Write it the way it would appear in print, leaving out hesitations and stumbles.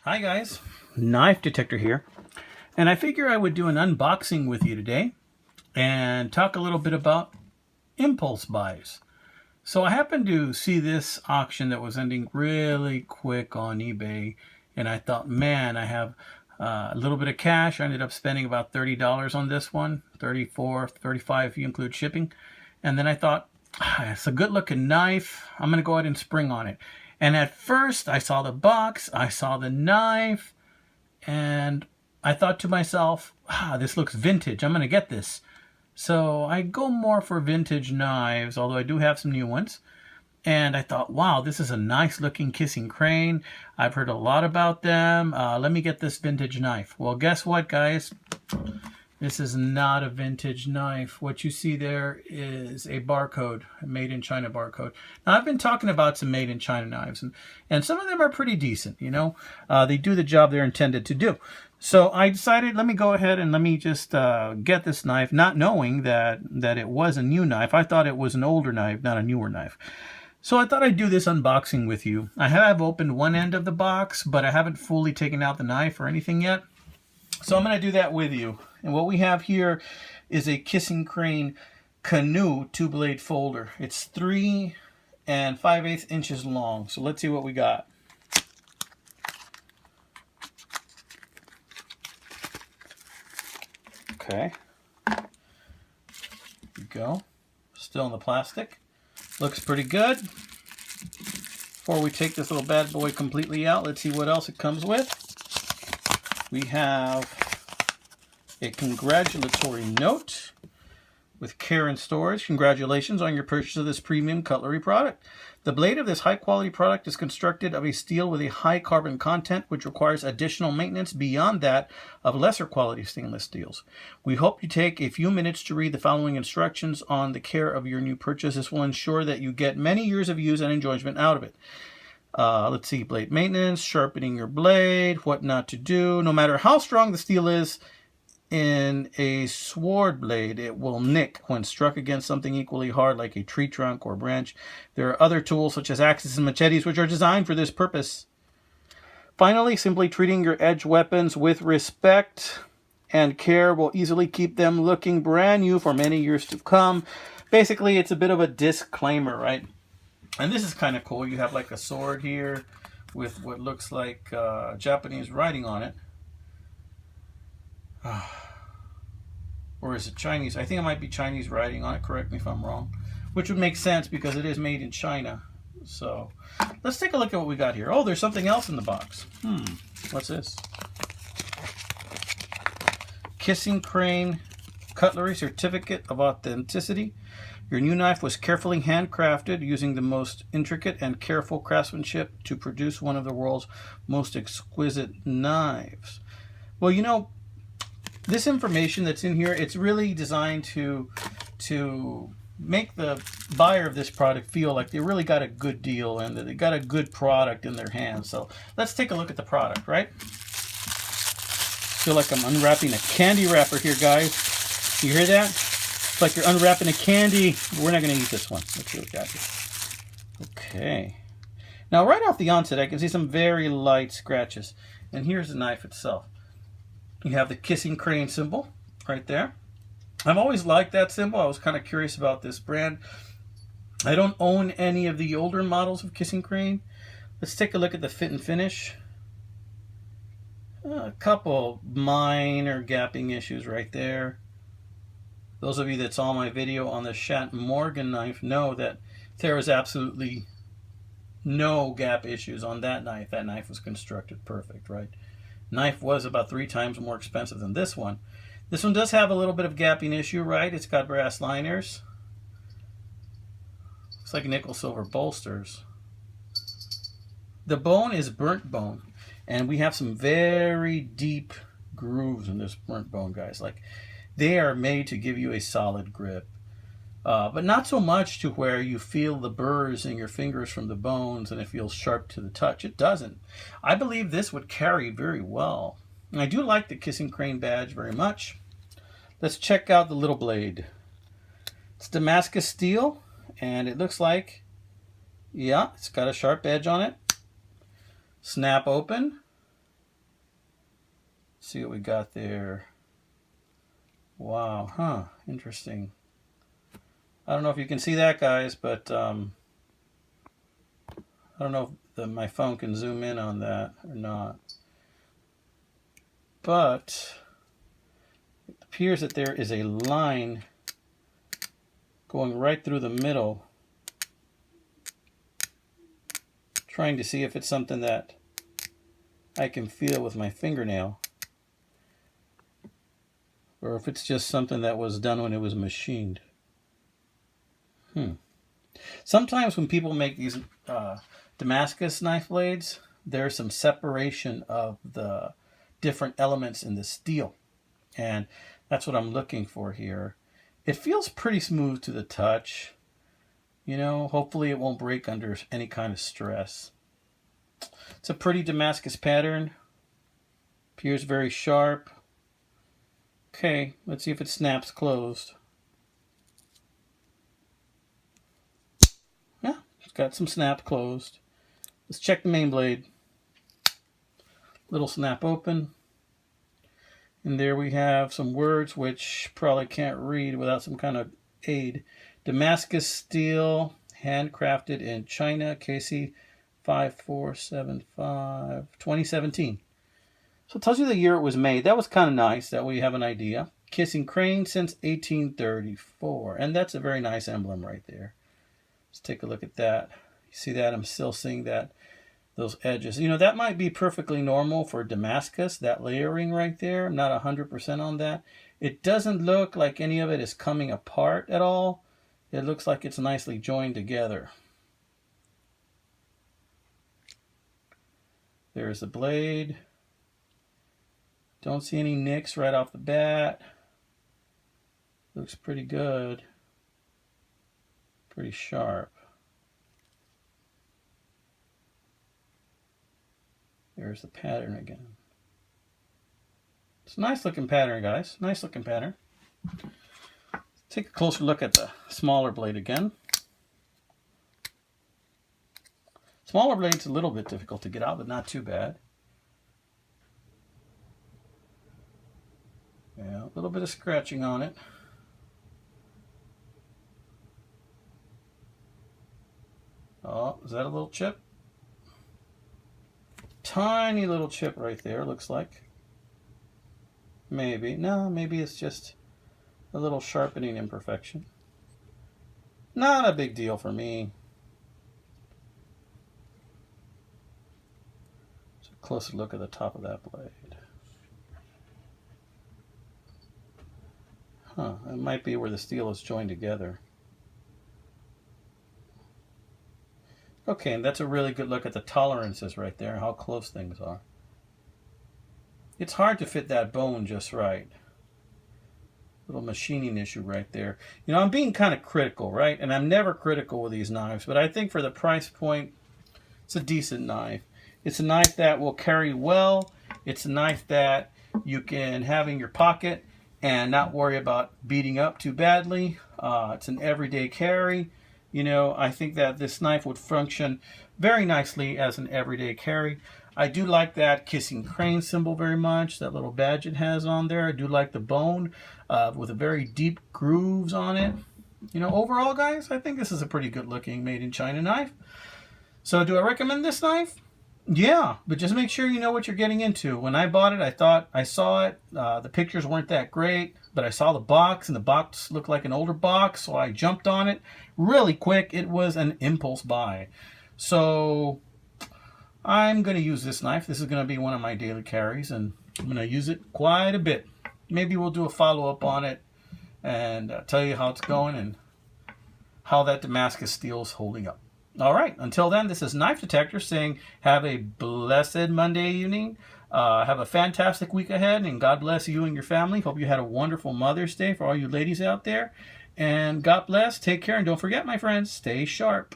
Hi guys, Knife Detector here, and I figure I would do an unboxing with you today and talk a little bit about impulse buys. So I happened to see this auction that was ending really quick on eBay, and I thought, man, I have a little bit of cash. I ended up spending about $30 on this one, 34, 35 if you include shipping. And then I thought, it's a good looking knife. I'm going to go ahead and spring on it. And at first I saw the box, I saw the knife, and I thought to myself, this looks vintage. I'm going to get this. So I go more for vintage knives, although I do have some new ones. And I thought, wow, this is a nice looking kissing crane. I've heard a lot about them. Let me get this vintage knife. Well, guess what, guys? This is not a vintage knife. What you see there is a barcode, a made in China barcode. Now, I've been talking about some made in China knives, and some of them are pretty decent, you know. They do the job they're intended to do. So I decided, let me go ahead and let me just get this knife, not knowing that it was a new knife. I thought it was an older knife, not a newer knife. So I thought I'd do this unboxing with you. I have opened one end of the box, but I haven't fully taken out the knife or anything yet. So I'm going to do that with you. And what we have here is a Kissing Crane Canoe 2-blade folder. It's 3 5/8 inches long. So let's see what we got. Okay. There we go. Still in the plastic. Looks pretty good. Before we take this little bad boy completely out, let's see what else it comes with. We have a congratulatory note with care and storage. Congratulations on your purchase of this premium cutlery product. The blade of this high quality product is constructed of a steel with a high carbon content, which requires additional maintenance beyond that of lesser quality stainless steels. We hope you take a few minutes to read the following instructions on the care of your new purchase. This will ensure that you get many years of use and enjoyment out of it. Let's see, blade maintenance, sharpening your blade, what not to do. No matter how strong the steel is in a sword blade, it will nick when struck against something equally hard like a tree trunk or branch. There are other tools such as axes and machetes which are designed for this purpose. Finally, simply treating your edge weapons with respect and care will easily keep them looking brand new for many years to come. Basically, it's a bit of a disclaimer, right? And this is kind of cool. You have like a sword here with what looks like Japanese writing on it. Or is it Chinese? I think it might be Chinese writing on it. Correct me if I'm wrong. Which would make sense because it is made in China. So let's take a look at what we got here. Oh, there's something else in the box. What's this? Kissing Crane Cutlery Certificate of Authenticity. Your new knife was carefully handcrafted using the most intricate and careful craftsmanship to produce one of the world's most exquisite knives. Well, you know, this information that's in here, it's really designed to make the buyer of this product feel like they really got a good deal and that they got a good product in their hands. So let's take a look at the product, right? Feel like I'm unwrapping a candy wrapper here, guys. You hear that? It's like you're unwrapping a candy. We're not going to eat this one. Let's see what we got here. Okay. Now, right off the onset, I can see some very light scratches. And here's the knife itself. You have the Kissing Crane symbol right there. I've always liked that symbol. I was kind of curious about this brand. I don't own any of the older models of Kissing Crane. Let's take a look at the fit and finish. A couple minor gapping issues right there. Those of you that saw my video on the Shat Morgan knife know that there was absolutely no gap issues on that knife. That knife was constructed perfect, right? Knife was about 3 times more expensive than this one. This one does have a little bit of gapping issue, right? It's got brass liners. Looks like nickel silver bolsters. The bone is burnt bone, and we have some very deep grooves in this burnt bone, guys. Like, they are made to give you a solid grip, but not so much to where you feel the burrs in your fingers from the bones and it feels sharp to the touch. It doesn't. I believe this would carry very well. And I do like the Kissing Crane badge very much. Let's check out the little blade. It's Damascus steel, and it looks like, yeah, it's got a sharp edge on it. Snap open. see what we got there. Wow, huh, interesting. I don't know if you can see that, guys, but I don't know if my phone can zoom in on that or not. But it appears that there is a line going right through the middle, trying to see if it's something that I can feel with my fingernail, or if it's just something that was done when it was machined. Sometimes when people make these Damascus knife blades, there's some separation of the different elements in the steel, and that's what I'm looking for here. It feels pretty smooth to the touch. You know, hopefully it won't break under any kind of stress. It's a pretty Damascus pattern. Appears very sharp. Okay, let's see if it snaps closed. Yeah, it's got some snap closed. Let's check the main blade. Little snap open. And there we have some words which probably can't read without some kind of aid. Damascus steel, handcrafted in China, KC 5475, 2017. So it tells you the year it was made. That was kind of nice. That way you have an idea. Kissing Crane since 1834. And that's a very nice emblem right there. Let's take a look at that. You see that? I'm still seeing that. Those edges. You know, that might be perfectly normal for Damascus, that layering right there. I'm not 100% on that. It doesn't look like any of it is coming apart at all. It looks like it's nicely joined together. There's the blade. Don't see any nicks right off the bat. Looks pretty good. Pretty sharp. There's the pattern again. It's a nice looking pattern, guys. Nice looking pattern. Take a closer look at the smaller blade again. Smaller blade's a little bit difficult to get out, but not too bad. Yeah, a little bit of scratching on it. Oh, is that a little chip? Tiny little chip right there, looks like. Maybe. No, maybe it's just a little sharpening imperfection. Not a big deal for me. Just a closer look at the top of that blade. Huh, it might be where the steel is joined together. Okay, and that's a really good look at the tolerances right there, how close things are. It's hard to fit that bone just right. Little machining issue right there. You know, I'm being kind of critical, right? And I'm never critical with these knives, but I think for the price point, it's a decent knife. It's a knife that will carry well. It's a knife that you can have in your pocket and not worry about beating up too badly. It's an everyday carry. You know, I think that this knife would function very nicely as an everyday carry. I do like that Kissing Crane symbol very much, that little badge it has on there. I do like the bone with a very deep grooves on it. You know, overall, guys, I think this is a pretty good looking made in China knife. So do I recommend this knife? Yeah, but just make sure you know what you're getting into. When I bought it, I thought I saw it. The pictures weren't that great, but I saw the box, and the box looked like an older box, so I jumped on it really quick. It was an impulse buy. So I'm going to use this knife. This is going to be one of my daily carries, and I'm going to use it quite a bit. Maybe we'll do a follow-up on it and tell you how it's going and how that Damascus steel is holding up. All right, until then, this is Knife Detector saying have a blessed Monday evening. Have a fantastic week ahead, and God bless you and your family. Hope you had a wonderful Mother's Day for all you ladies out there. And God bless. Take care, and don't forget, my friends, stay sharp.